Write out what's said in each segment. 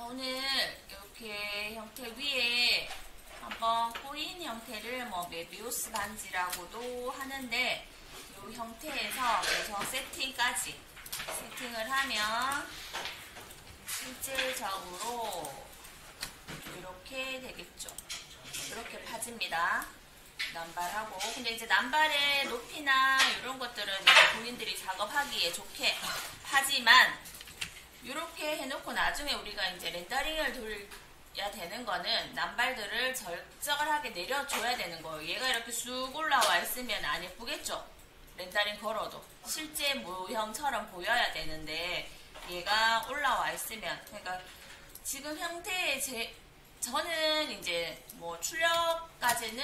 오늘 이렇게 형태 위에 한번 꼬인 형태를 뭐 메비우스 반지라고도 하는데 이 형태에서 계속 세팅을 하면 실제적으로 이렇게 되겠죠. 이렇게 파집니다. 남발하고. 근데 이제 남발의 높이나 이런 것들은 이제 본인들이 작업하기에 좋게 하지만 이렇게 해놓고 나중에 우리가 이제 렌더링을 돌려야 되는 거는 남발들을 적절하게 내려줘야 되는 거예요. 얘가 이렇게 쑥 올라와 있으면 안 예쁘겠죠? 렌더링 걸어도 실제 모형처럼 보여야 되는데 얘가 올라와 있으면, 그러니까 지금 형태의 저는 이제 뭐 출력까지는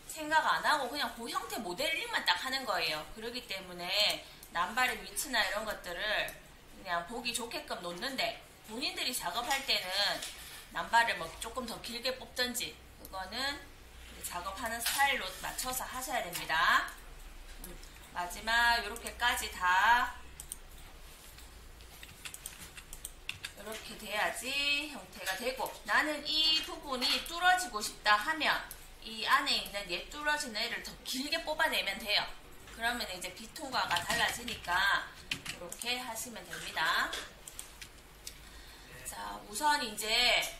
생각 안 하고 그냥 그 형태 모델링만 딱 하는 거예요. 그렇기 때문에 남발의 위치나 이런 것들을 그냥 보기 좋게끔 놓는데, 본인들이 작업할 때는 남발을 뭐 조금 더 길게 뽑든지 그거는 작업하는 스타일로 맞춰서 하셔야 됩니다. 마지막 이렇게까지 다 이렇게 돼야지 형태가 되고, 나는 이 부분이 뚫어지고 싶다 하면 이 안에 있는 얘 뚫어진 애를 더 길게 뽑아내면 돼요. 그러면 이제 비통과가 달라지니까 이렇게 하시면 됩니다. 자, 우선 이제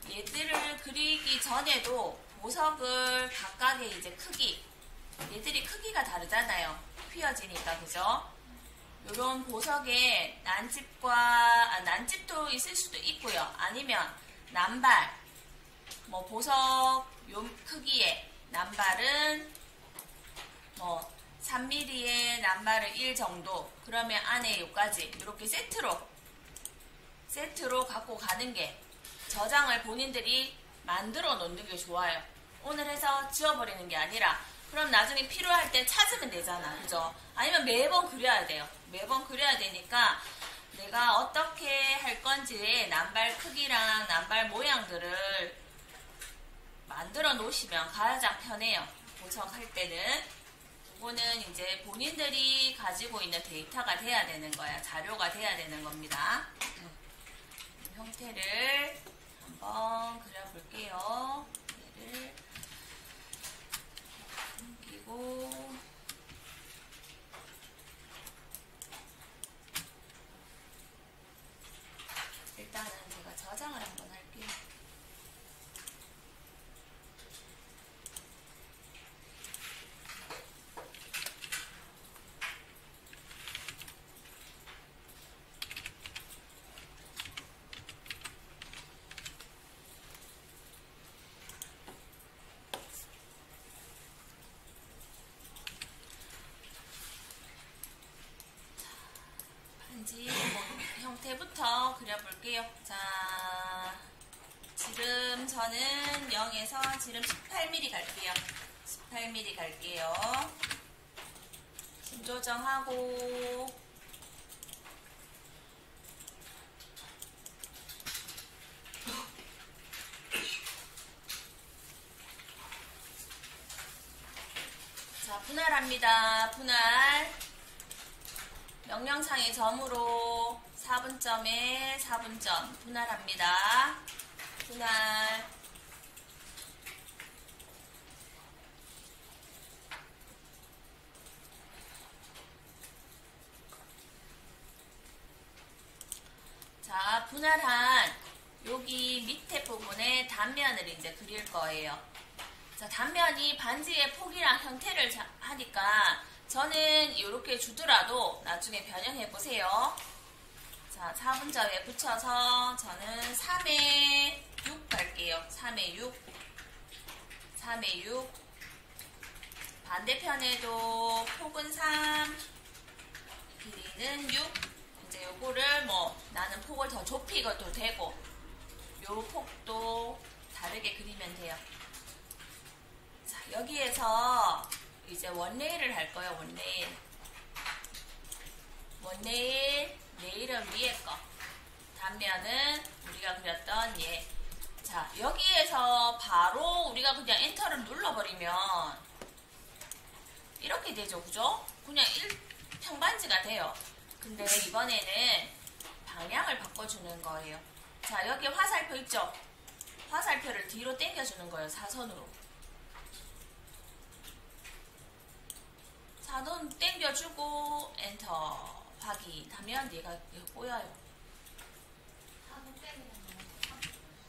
얘들을 그리기 전에도 보석을 각각의 이제 크기, 얘들이 크기가 다르잖아요. 휘어지니까, 그죠? 요런 보석에 난집도 있을 수도 있고요. 아니면 남발, 뭐 보석 요 크기의 남발은 뭐 3mm의 남발을 1 정도, 그러면 안에 요까지 이렇게 세트로 갖고 가는 게, 저장을 본인들이 만들어 놓는 게 좋아요. 오늘 해서 지워버리는 게 아니라 그럼 나중에 필요할 때 찾으면 되잖아, 그죠? 아니면 매번 그려야 돼요. 매번 그려야 되니까 내가 어떻게 할 건지의 남발 크기랑 남발 모양들을 만들어 놓으시면 가장 편해요. 보석할 때는. 이거는 이제 본인들이 가지고 있는 데이터가 돼야 되는 거야. 자료가 돼야 되는 겁니다. 형태를 한번 그려볼게요. 얘를 넘기고, 일단은 제가 저장을 한번 할게요. 형태부터 그려볼게요. 자, 지름 저는 0에서 지름 18mm 갈게요. 18mm 갈게요. 심 조정하고, 자, 분할합니다. 분할. 명령상의 점으로 4분점에 4분점 분할합니다. 분할. 자, 분할한 여기 밑에 부분에 단면을 이제 그릴 거예요. 자, 단면이 반지의 폭이랑 형태를 하니까 저는 이렇게 주더라도 나중에 변형해 보세요. 자, 4분점에 붙여서 저는 3에 6 갈게요. 3에 6. 3에 6. 반대편에도 폭은 3, 길이는 6. 이제 요거를 뭐 나는 폭을 더 좁히고도 되고, 요 폭도 다르게 그리면 돼요. 자, 여기에서 이제 원레일을 할 거예요. 원레일, 레일은 위에 거, 단면은 우리가 그렸던 얘. 자, 여기에서 바로 우리가 그냥 엔터를 눌러버리면 이렇게 되죠, 그죠? 그냥 평반지가 돼요. 근데 이번에는 방향을 바꿔주는 거예요. 자, 여기 화살표 있죠? 화살표를 뒤로 당겨주는 거예요. 사선으로. 사선 당겨주고 엔터 확인하면 얘가 꼬여요.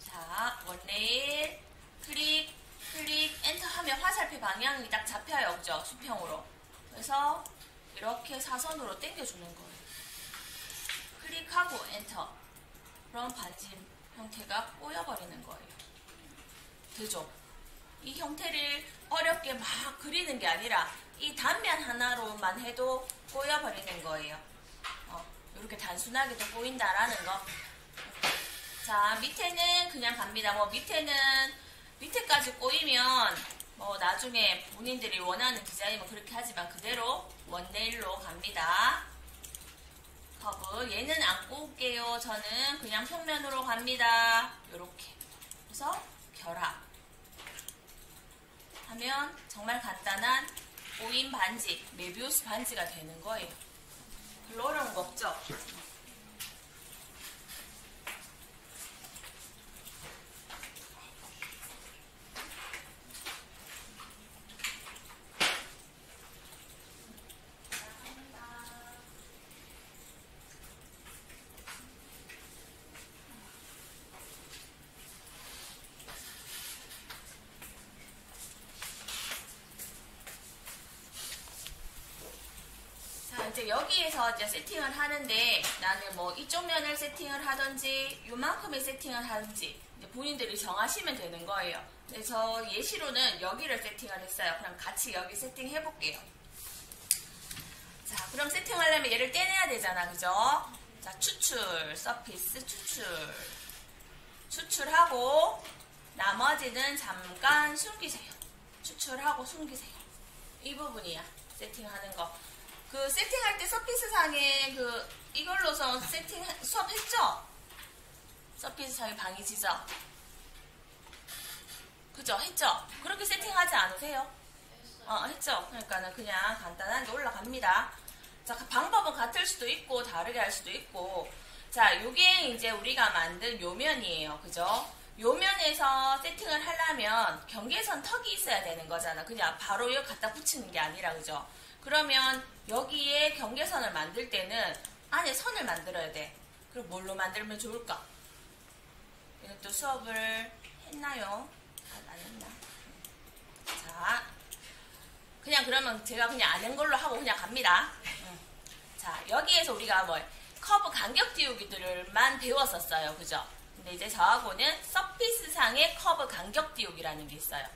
자, 원레일 클릭 엔터 하면 화살표 방향이 딱 잡혀요. 그죠? 수평으로. 그래서 이렇게 사선으로 당겨주는 거예요. 클릭하고 엔터. 그럼 반지 형태가 꼬여버리는 거예요. 되죠? 이 형태를 어렵게 막 그리는 게 아니라 이 단면 하나로만 해도 꼬여버리는 거예요. 이렇게 단순하게도 꼬인다라는 거. 자, 밑에는 그냥 갑니다. 뭐 밑에까지 꼬이면 뭐 나중에 본인들이 원하는 디자인은 그렇게 하지만 그대로 원네일로 갑니다. 커브. 얘는 안 꼬을게요. 저는 그냥 평면으로 갑니다. 요렇게. 그래서 결합. 하면 정말 간단한 오인 반지, 메비우스 반지가 되는 거예요. 별로 어려운 거 없죠? 이제 여기에서 이제 세팅을 하는데 나는 뭐 이쪽 면을 세팅을 하든지 요만큼의 세팅을 하든지 이제 본인들이 정하시면 되는 거예요. 그래서 예시로는 여기를 세팅을 했어요. 그럼 같이 여기 세팅해 볼게요. 자, 그럼 세팅하려면 얘를 떼내야 되잖아. 그죠? 자, 추출, 서피스 추출하고 나머지는 잠깐 숨기세요. 추출하고 숨기세요. 이 부분이야. 세팅하는 거. 그 세팅할 때 서피스 상에 이걸로서 세팅 수업했죠? 서피스 상에 방이지죠? 그죠? 했죠? 그렇게 세팅하지 않으세요? 했죠? 그러니까는 그냥 간단하게 올라갑니다. 자, 방법은 같을 수도 있고 다르게 할 수도 있고. 자, 요게 이제 우리가 만든 요면이에요. 그죠? 요면에서 세팅을 하려면 경계선 턱이 있어야 되는 거잖아. 그냥 바로 여기 갖다 붙이는 게 아니라. 그죠? 그러면 여기에 경계선을 만들 때는 안에 선을 만들어야 돼. 그럼 뭘로 만들면 좋을까? 이것도 수업을 했나요? 안 했나? 자, 그냥 그러면 제가 그냥 아는 걸로 하고 그냥 갑니다. 자, 여기에서 우리가 커브 간격 띄우기들만 배웠었어요. 그죠? 근데 이제 저하고는 서피스 상의 커브 간격 띄우기라는 게 있어요.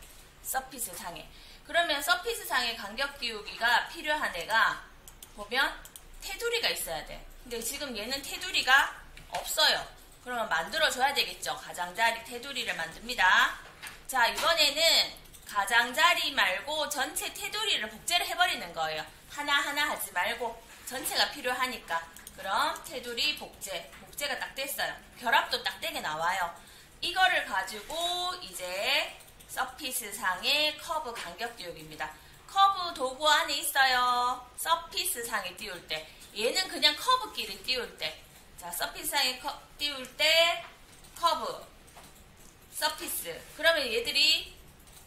서피스 상에. 그러면 서피스 상의 간격 띄우기가 필요한 애가 보면 테두리가 있어야 돼. 근데 지금 얘는 테두리가 없어요. 그러면 만들어줘야 되겠죠. 가장자리 테두리를 만듭니다. 자, 이번에는 가장자리 말고 전체 테두리를 복제를 해버리는 거예요. 하나하나 하지 말고 전체가 필요하니까. 그럼 테두리 복제가 딱 됐어요. 결합도 딱 되게 나와요. 이거를 가지고 이제 서피스 상의 커브 간격 띄우기입니다. 커브 도구 안에 있어요. 서피스 상에 띄울 때. 얘는 그냥 커브끼리 띄울 때. 자, 서피스 상에 띄울 때 커브, 서피스. 그러면 얘들이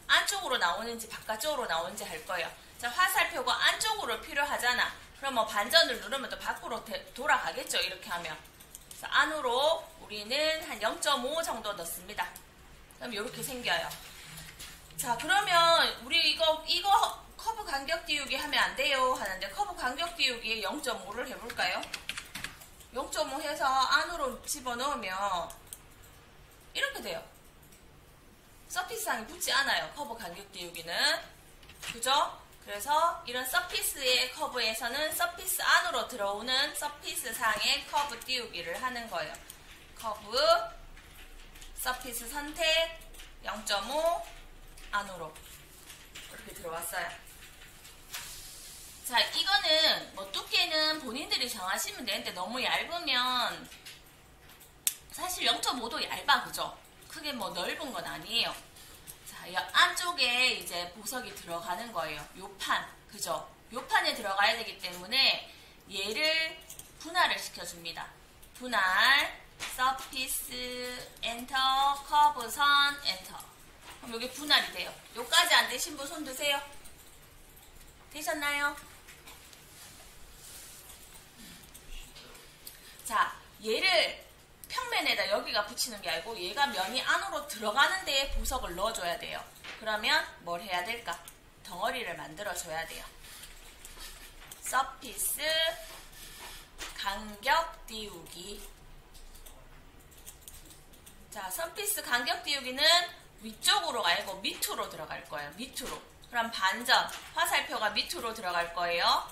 안쪽으로 나오는지 바깥쪽으로 나오는지 할 거예요. 자, 화살표가 안쪽으로 필요하잖아. 그럼 뭐 반전을 누르면 또 밖으로 돌아가겠죠. 이렇게 하면. 그래서 안으로 우리는 한 0.5 정도 넣습니다. 그럼 이렇게 생겨요. 자, 그러면 우리 이거 커브 간격 띄우기 하면 안 돼요 하는데 커브 간격 띄우기에 0.5를 해볼까요? 0.5 해서 안으로 집어넣으면 이렇게 돼요. 서피스상에 붙지 않아요. 커브 간격 띄우기는. 그죠? 그래서 이런 서피스의 커브에서는 서피스 안으로 들어오는 서피스 상의 커브 띄우기를 하는 거예요. 커브, 서피스 선택, 0.5 안으로 이렇게 들어왔어요. 자, 이거는 뭐 두께는 본인들이 정하시면 되는데 너무 얇으면 사실 0.5도 얇아. 그죠? 크게 뭐 넓은 건 아니에요. 자, 이 안쪽에 이제 보석이 들어가는 거예요. 요 판. 그죠? 요 판에 들어가야 되기 때문에 얘를 분할을 시켜줍니다. 분할. 서피스 엔터, 커브선 엔터. 그럼 여기 분할이 돼요. 요까지 안 되신 분 손 드세요. 되셨나요? 자, 얘를 평면에다 여기가 붙이는 게 아니고 얘가 면이 안으로 들어가는 데에 보석을 넣어줘야 돼요. 그러면 뭘 해야 될까? 덩어리를 만들어줘야 돼요. 서피스 간격 띄우기. 자, 서피스 간격 띄우기는 위쪽으로 말고 밑으로 들어갈 거예요. 밑으로. 그럼 반전, 화살표가 밑으로 들어갈 거예요.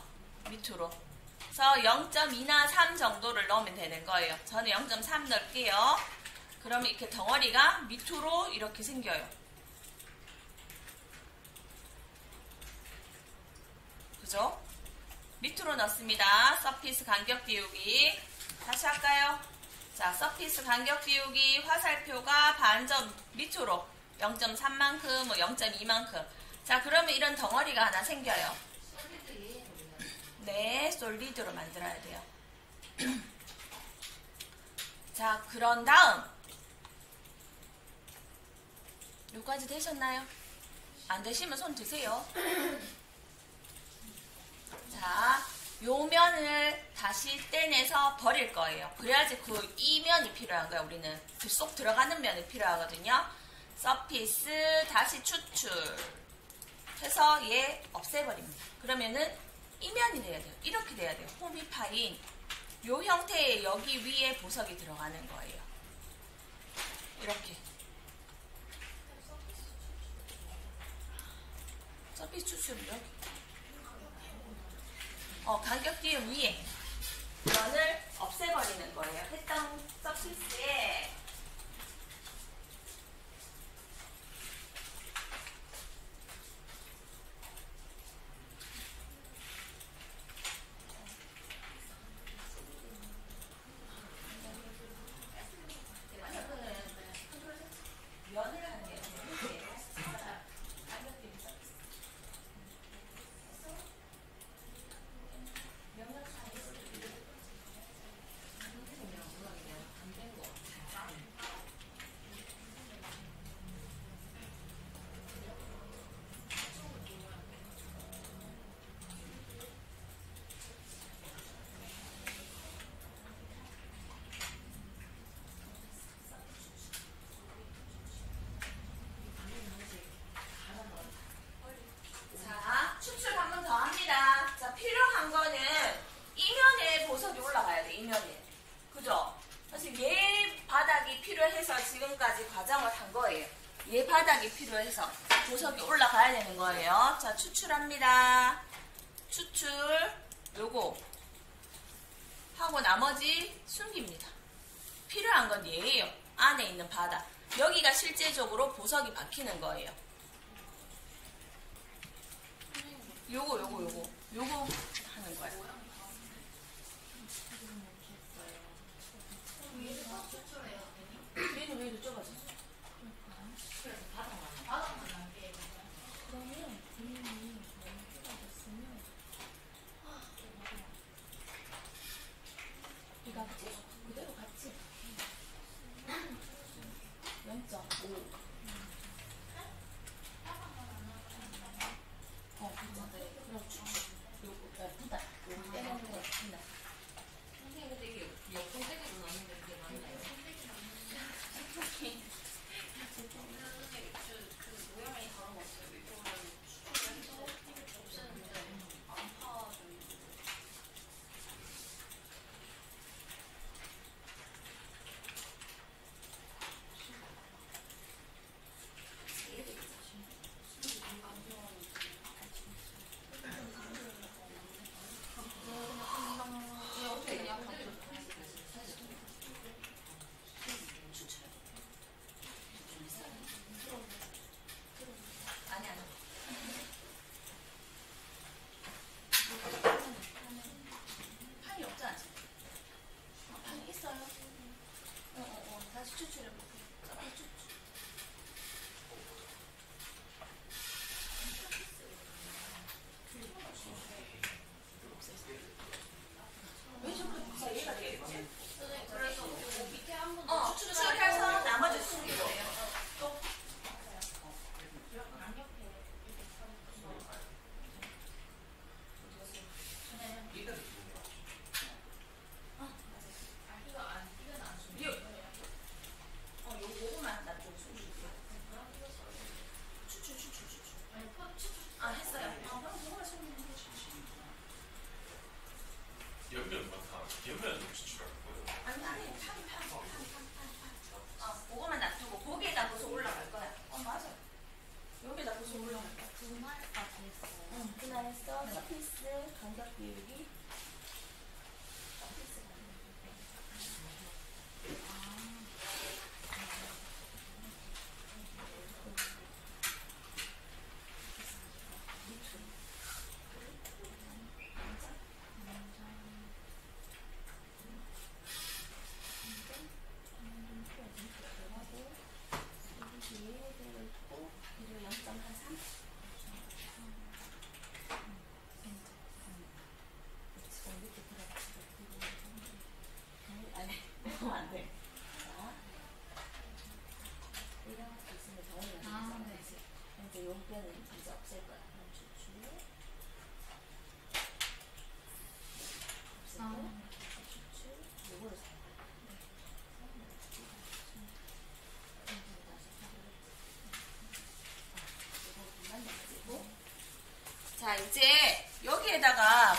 밑으로. 그래서 0.2나 3 정도를 넣으면 되는 거예요. 저는 0.3 넣을게요. 그러면 이렇게 덩어리가 밑으로 이렇게 생겨요. 그죠? 밑으로 넣습니다. 서피스 간격 띄우기. 다시 할까요? 자, 서피스 간격 띄우기 화살표가 반전 밑으로 0.3만큼, 뭐 0.2만큼. 자, 그러면 이런 덩어리가 하나 생겨요. 네, 솔리드로 만들어야 돼요. 자, 그런 다음 여기까지 되셨나요? 안 되시면 손 드세요. 자, 요 면을 다시 떼내서 버릴 거예요. 그래야지 그 이면이 필요한 거예요. 우리는 그 쏙 들어가는 면이 필요하거든요. 서피스 다시 추출 해서 얘 없애버립니다. 그러면은 이면이 돼야 돼요. 이렇게 돼야 돼요. 홈이 파인 요 형태의 여기 위에 보석이 들어가는 거예요. 이렇게. 서피스 추출은 여기. 간격 띄움 위에 면을 없애버리는 거예요. 했던 서피스에 면을 하는 게 바닥이 필요해서 보석이 올라가야 되는 거예요. 자, 추출합니다. 추출 요거 하고 나머지 숨깁니다. 필요한 건 얘예요. 안에 있는 바닥. 여기가 실제적으로 보석이 박히는 거예요. 요거 하는 거예요. 얘는 왜 이렇게 좁아졌어? 그러면 본인이 너무 좁아졌으면 이 같지? 그대로 같지? 0.5 그럼 추출 요거 부다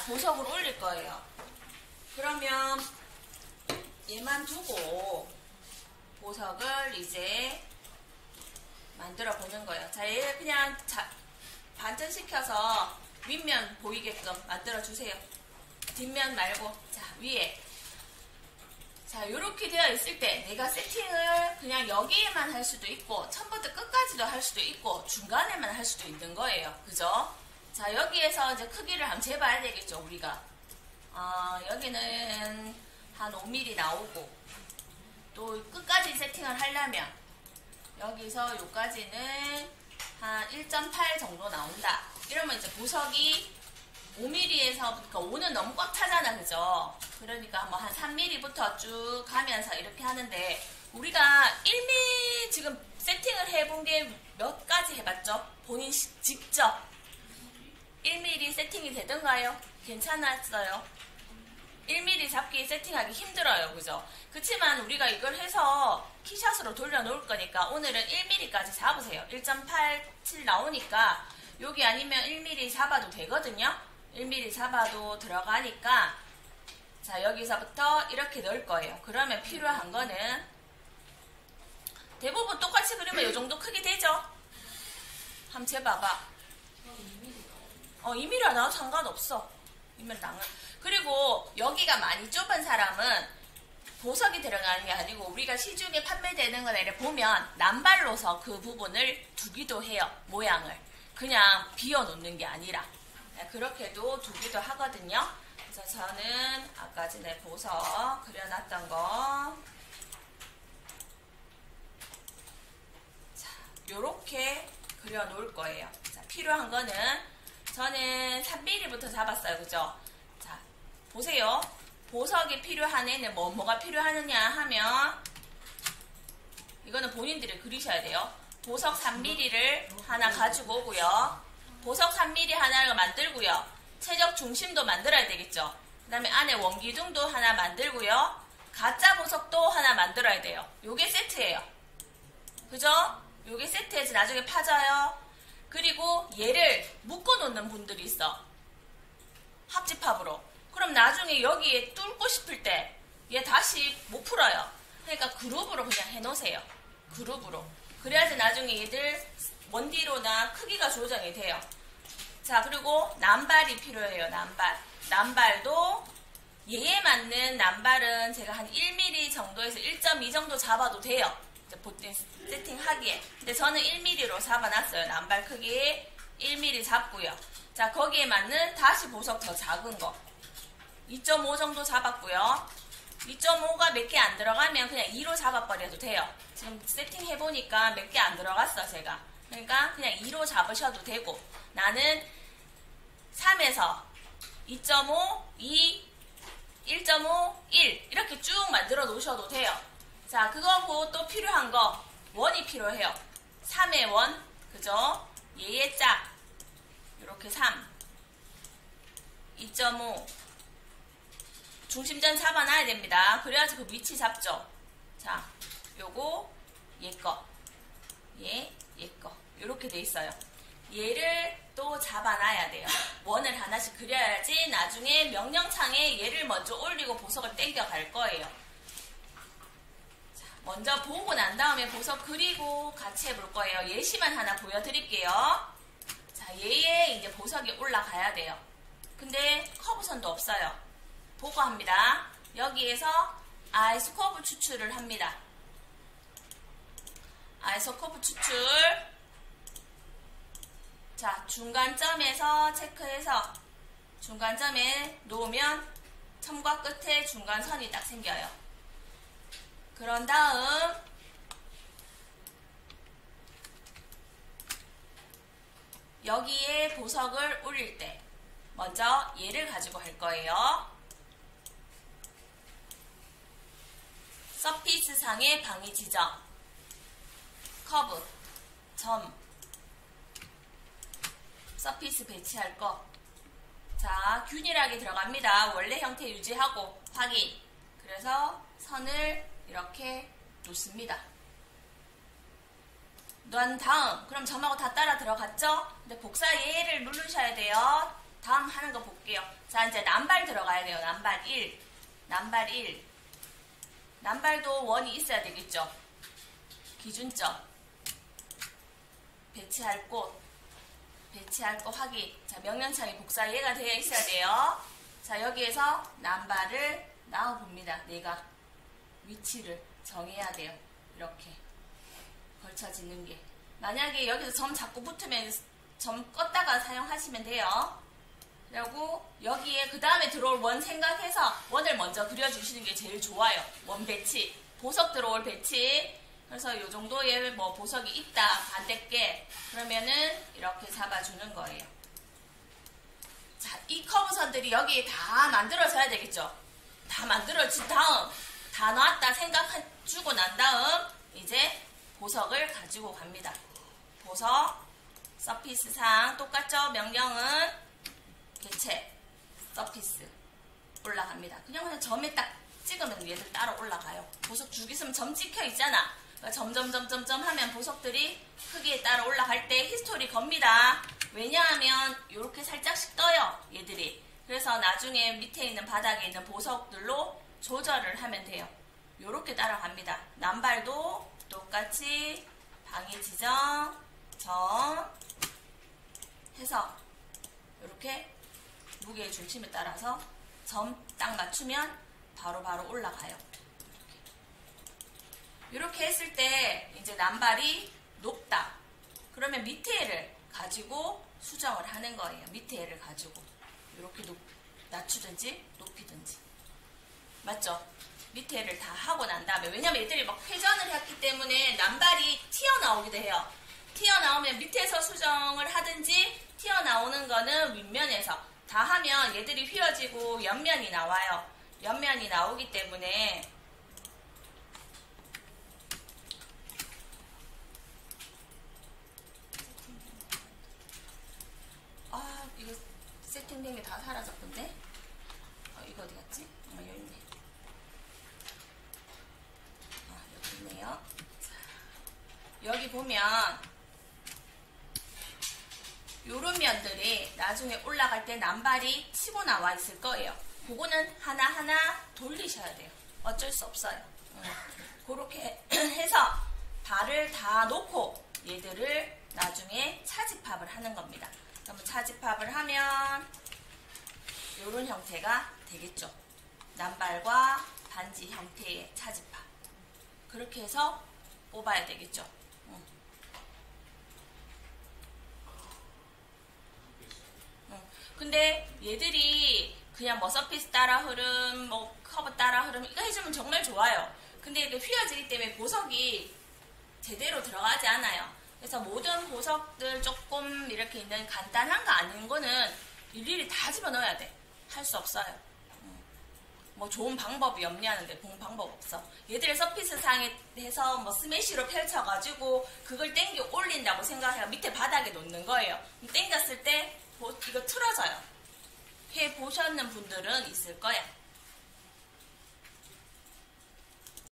보석을 올릴 거예요. 그러면 얘만 두고 보석을 이제 만들어 보는 거예요. 자, 얘 그냥 반전시켜서 윗면 보이게끔 만들어 주세요. 뒷면 말고. 자, 위에. 자, 이렇게 되어 있을 때 내가 세팅을 그냥 여기에만 할 수도 있고 처음부터 끝까지도 할 수도 있고 중간에만 할 수도 있는 거예요. 그죠? 자, 여기에서 이제 크기를 한번 재봐야 되겠죠, 우리가. 여기는 한 5mm 나오고 또 끝까지 세팅을 하려면 여기서 여기까지는 한 1.8 정도 나온다. 이러면 이제 보석이 5mm에서, 그러니까 5는 너무 꽉 차잖아, 그죠? 그러니까 뭐 한 3mm부터 쭉 가면서 이렇게 하는데, 우리가 1mm 지금 세팅을 해본 게 몇 가지 해봤죠? 본인 직접 1mm 세팅이 되던가요? 괜찮았어요? 1mm 잡기 세팅하기 힘들어요, 그죠? 그치만 우리가 이걸 해서 키샷으로 돌려놓을 거니까 오늘은 1mm까지 잡으세요. 1.87 나오니까 여기 아니면 1mm 잡아도 되거든요. 1mm 잡아도 들어가니까 자, 여기서부터 이렇게 넣을 거예요. 그러면 필요한 거는 대부분 똑같이 그리면 이 정도 크기 되죠? 한번 재봐봐. 2mm 나와도 상관없어. 2mm 나와. 그리고 여기가 많이 좁은 사람은 보석이 들어가는 게 아니고 우리가 시중에 판매되는 거를 보면 남발로서 그 부분을 두기도 해요. 모양을. 그냥 비워놓는 게 아니라. 그렇게도 두기도 하거든요. 그래서 저는 아까 전에 보석 그려놨던 거 자, 요렇게 그려놓을 거예요. 자, 필요한 거는 저는 3mm부터 잡았어요. 그죠? 자, 보세요. 보석이 필요한 애는 뭐가 필요하느냐 하면 이거는 본인들이 그리셔야 돼요. 보석 3mm를 하나 가지고 오고요. 보석 3mm 하나를 만들고요. 최적 중심도 만들어야 되겠죠. 그 다음에 안에 원기둥도 하나 만들고요. 가짜 보석도 하나 만들어야 돼요. 요게 세트예요. 그죠? 요게 세트해서 나중에 파져요. 그리고 얘를 묶어놓는 분들이 있어. 합집합으로. 그럼 나중에 여기에 뚫고 싶을 때 얘 다시 못 풀어요. 그러니까 그룹으로 그냥 해놓으세요. 그룹으로. 그래야지 나중에 얘들 원디로나 크기가 조정이 돼요. 자, 그리고 남발이 필요해요. 남발. 남발도 얘에 맞는 남발은 제가 한 1mm 정도에서 1.2 정도 잡아도 돼요. 보통 세팅하기에. 근데 저는 1mm로 잡아놨어요. 남발 크기 1mm 잡고요. 자, 거기에 맞는 다시 보석 더 작은 거 2.5 정도 잡았고요. 2.5가 몇 개 안 들어가면 그냥 2로 잡아버려도 돼요. 지금 세팅해보니까 몇 개 안 들어갔어, 제가. 그러니까 그냥 2로 잡으셔도 되고 나는 3에서 2.5, 2, 1.5, 1 이렇게 쭉 만들어 놓으셔도 돼요. 자, 그거고 또 필요한 거 원이 필요해요. 3의 원, 그죠? 얘의 짝 이렇게 3, 2.5 중심점 잡아놔야 됩니다. 그래야지 그 위치 잡죠. 자, 요거 얘 거, 얘 거 이렇게 돼 있어요. 얘를 또 잡아놔야 돼요. 원을 하나씩 그려야지 나중에 명령창에 얘를 먼저 올리고 보석을 땡겨 갈 거예요. 자, 먼저 보고 난 다음에 보석 그리고 같이 해볼 거예요. 예시만 하나 보여드릴게요. 자, 얘에 이제 보석이 올라가야 돼요. 근데 커브선도 없어요. 보고 합니다. 여기에서 아이소 커브 추출을 합니다. 아이소 커브 추출. 자, 중간점에서 체크해서 중간점에 놓으면 첨과 끝에 중간선이 딱 생겨요. 그런 다음 여기에 보석을 올릴 때 먼저 얘를 가지고 할 거예요. 서피스 상의 방위 지점, 커브, 점, 서피스 배치할 거. 자, 균일하게 들어갑니다. 원래 형태 유지하고 확인. 그래서 선을 이렇게 놓습니다. 놓은 다음 그럼 점하고 다 따라 들어갔죠? 근데 복사 얘를 누르셔야 돼요. 다음 하는 거 볼게요. 자, 이제 남발 들어가야 돼요. 남발 1. 남발 1. 남발도 원이 있어야 되겠죠. 기준점. 배치할 곳. 배치할 곳 확인. 자, 명령창이 복사 얘가 되어 있어야 돼요. 자, 여기에서 남발을 나와봅니다. 내가 위치를 정해야 돼요. 이렇게 걸쳐지는 게. 만약에 여기서 점 자꾸 붙으면 점 껐다가 사용하시면 돼요. 그리고 여기에 그 다음에 들어올 원 생각해서 원을 먼저 그려주시는 게 제일 좋아요. 원 배치, 보석 들어올 배치. 그래서 이 정도의 뭐 보석이 있다, 반대께 그러면은 이렇게 잡아주는 거예요. 자, 이 커브선들이 여기에 다 만들어져야 되겠죠. 다 만들어진 다음, 다 나왔다 생각해주고 난 다음 이제 보석을 가지고 갑니다. 보석, 서피스상 똑같죠? 명령은 개체, 서피스 올라갑니다. 그냥 점에 딱 찍으면 얘들 따라 올라가요. 보석 쭉 있으면 점 찍혀 있잖아. 점점점점점 하면 보석들이 크기에 따라 올라갈 때 히스토리 겁니다. 왜냐하면 이렇게 살짝씩 떠요. 얘들이. 그래서 나중에 밑에 있는 바닥에 있는 보석들로 조절을 하면 돼요. 이렇게 따라갑니다. 남발도 똑같이 방해 지점, 점 해서 이렇게 무게의 중심에 따라서 점 딱 맞추면 바로바로 올라가요. 이렇게 했을 때 이제 남발이 높다. 그러면 밑에 애를 가지고 수정을 하는 거예요. 밑에 애를 가지고 이렇게 낮추든지 높이든지. 맞죠? 밑에 애를 다 하고 난 다음에 왜냐면 얘들이 막 회전을 했기 때문에 남발이 튀어나오기도 해요. 튀어나오면 밑에서 수정을 하든지 튀어나오는 거는 윗면에서 다 하면 얘들이 휘어지고 옆면이 나와요. 옆면이 나오기 때문에 이거 세팅된 게 다 사라졌던데? 이거 어디 갔지? 여기 있네. 여기 있네요. 자, 여기 보면 요런 면들이 나중에 올라갈 때 남발이 치고 나와 있을 거예요. 그거는 하나하나 돌리셔야 돼요. 어쩔 수 없어요. 그렇게 해서 발을 다 놓고 얘들을 나중에 차집합을 하는 겁니다. 그러면 차집합을 하면 이런 형태가 되겠죠. 남발과 반지 형태의 차집합. 그렇게 해서 뽑아야 되겠죠. 근데 얘들이 그냥 뭐 서피스 따라 흐름, 뭐 커브 따라 흐름 이거 해주면 정말 좋아요. 근데 이게 휘어지기 때문에 보석이 제대로 들어가지 않아요. 그래서 모든 보석들 조금 이렇게 있는 간단한 거 아닌 거는 일일이 다 집어넣어야 돼. 할 수 없어요. 뭐 좋은 방법이 없냐는데 본 방법 없어. 얘들의 서피스 상에 해서 뭐 스매시로 펼쳐가지고 그걸 땡겨 올린다고 생각해요. 밑에 바닥에 놓는 거예요. 땡겼을 때 이거 틀어져요. 해보셨는 분들은 있을 거야.